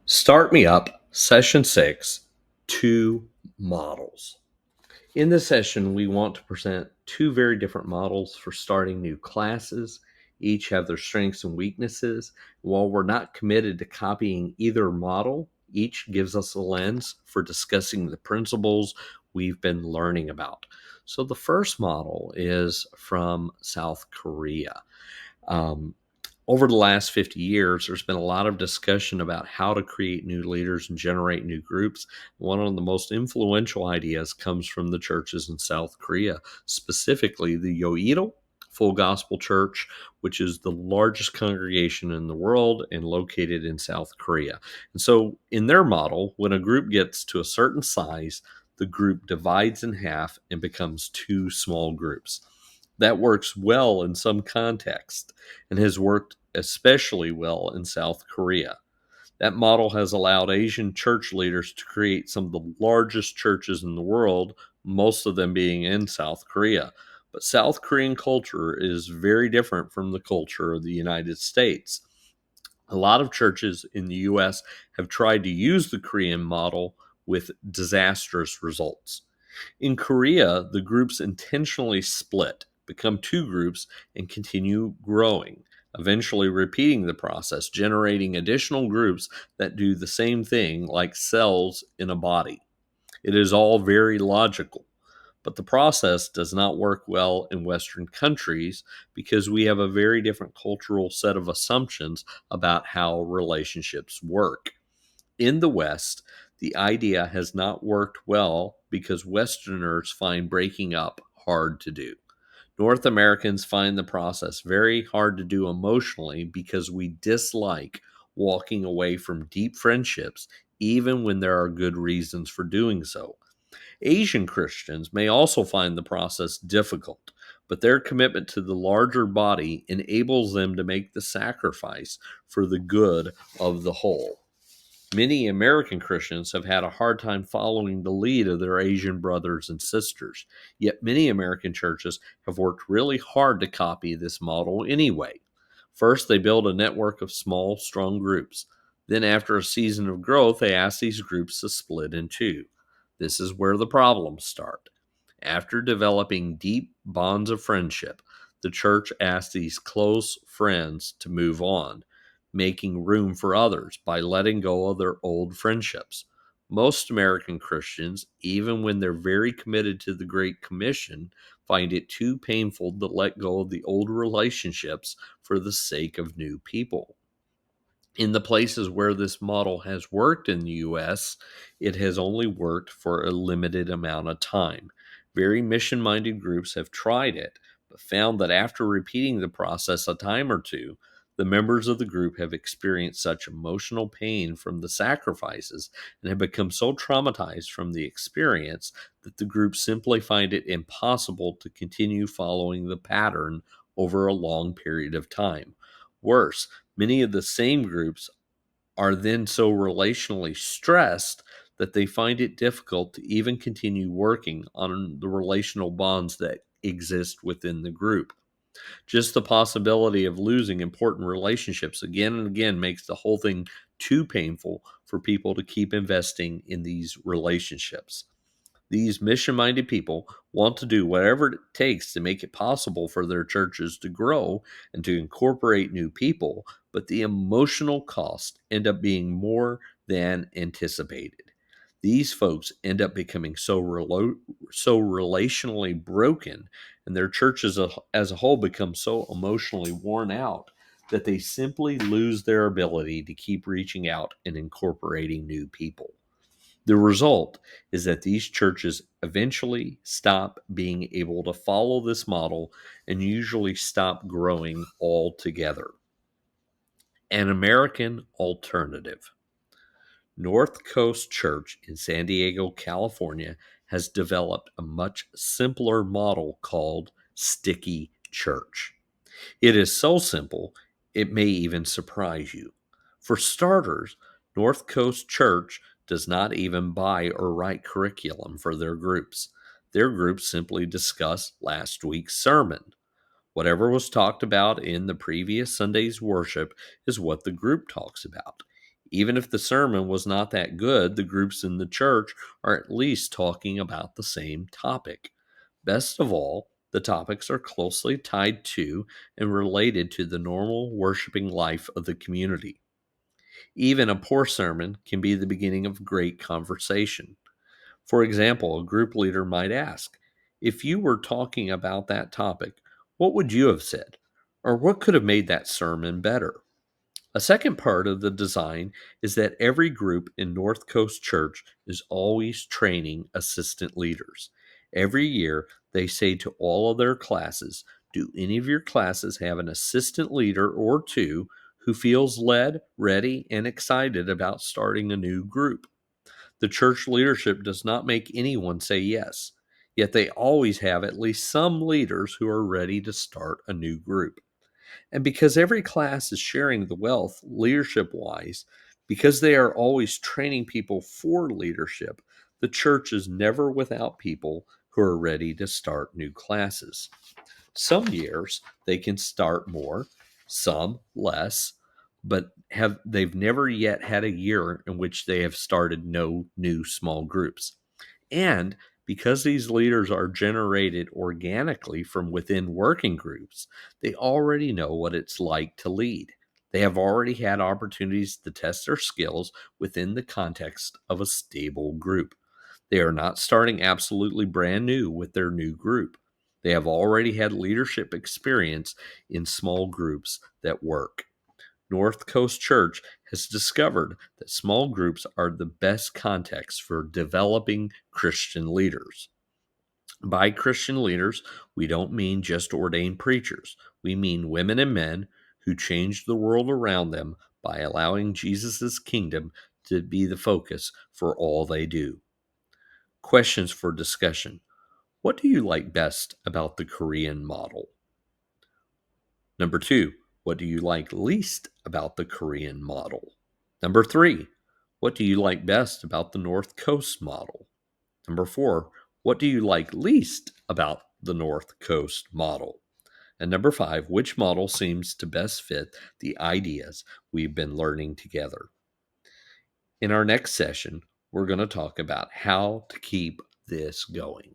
Start Me Up, Session 6, Two Models. In this session, we want to present two very different models for starting new classes. Each have their strengths and weaknesses. While we're not committed to copying either model, each gives us a lens for discussing the principles we've been learning about. So the first model is from South Korea. Um, Over the last 50 years, there's been a lot of discussion about how to create new leaders and generate new groups. One of the most influential ideas comes from the churches in South Korea, specifically the Yoido Full Gospel Church, which is the largest congregation in the world and located in South Korea. And so, in their model, when a group gets to a certain size, the group divides in half and becomes two small groups. That works well in some contexts and has worked especially well in South Korea. That model has allowed Asian church leaders to create some of the largest churches in the world, most of them being in South Korea. But South Korean culture is very different from the culture of the United States. A lot of churches in the US have tried to use the Korean model with disastrous results. In Korea, the groups intentionally split, become two groups, and continue growing, eventually repeating the process, generating additional groups that do the same thing like cells in a body. It is all very logical. But the process does not work well in Western countries because we have a very different cultural set of assumptions about how relationships work. In the West, the idea has not worked well because Westerners find breaking up hard to do. North Americans find the process very hard to do emotionally because we dislike walking away from deep friendships, even when there are good reasons for doing so. Asian Christians may also find the process difficult, but their commitment to the larger body enables them to make the sacrifice for the good of the whole. Many American Christians have had a hard time following the lead of their Asian brothers and sisters, yet many American churches have worked really hard to copy this model anyway. First, they build a network of small, strong groups. Then, after a season of growth, they ask these groups to split in two. This is where the problems start. After developing deep bonds of friendship, the church asks these close friends to move on, making room for others by letting go of their old friendships. Most American Christians, even when they're very committed to the Great Commission, find it too painful to let go of the old relationships for the sake of new people. In the places where this model has worked in the US, it has only worked for a limited amount of time. Very mission minded groups have tried it, but found that after repeating the process a time or two, the members of the group have experienced such emotional pain from the sacrifices and have become so traumatized from the experience that the group simply find it impossible to continue following the pattern over a long period of time. Worse, many of the same groups are then so relationally stressed that they find it difficult to even continue working on the relational bonds that exist within the group. Just the possibility of losing important relationships again and again makes the whole thing too painful for people to keep investing in these relationships. These mission minded people want to do whatever it takes to make it possible for their churches to grow and to incorporate new people, but the emotional costs end up being more than anticipated. These folks end up becoming so relationally broken, and their churches as a whole become so emotionally worn out that they simply lose their ability to keep reaching out and incorporating new people. The result is that these churches eventually stop being able to follow this model and usually stop growing altogether. An American alternative. North Coast Church in San Diego, California has developed a much simpler model called Sticky Church. It is so simple, it may even surprise you. For starters, North Coast Church does not even buy or write curriculum for their groups. Their groups simply discuss last week's sermon. Whatever was talked about in the previous Sunday's worship is what the group talks about. Even if the sermon was not that good, the groups in the church are at least talking about the same topic. Best of all, the topics are closely tied to and related to the normal worshiping life of the community. Even a poor sermon can be the beginning of great conversation. For example, a group leader might ask, if you were talking about that topic, what would you have said? Or what could have made that sermon better? A second part of the design is that every group in North Coast Church is always training assistant leaders. Every year, they say to all of their classes, do any of your classes have an assistant leader or two who feels led, ready, and excited about starting a new group? The church leadership does not make anyone say yes, yet they always have at least some leaders who are ready to start a new group. And because every class is sharing the wealth leadership wise, because they are always training people for leadership, the church is never without people who are ready to start new classes. Some years they can start more, some less, but they've never yet had a year in which they have started no new small groups. And because these leaders are generated organically from within working groups, they already know what it's like to lead. They have already had opportunities to test their skills within the context of a stable group. They are not starting absolutely brand new with their new group. They have already had leadership experience in small groups that work. North Coast Church has discovered that small groups are the best context for developing Christian leaders. By Christian leaders, we don't mean just ordained preachers. We mean women and men who change the world around them by allowing Jesus' kingdom to be the focus for all they do. Questions for discussion. What do you like best about the Korean model? Number 2, what do you like least about the Korean model? Number 3, what do you like best about the North Coast model? Number 4, what do you like least about the North Coast model? And number 5, which model seems to best fit the ideas we've been learning together? In our next session, we're going to talk about how to keep this going.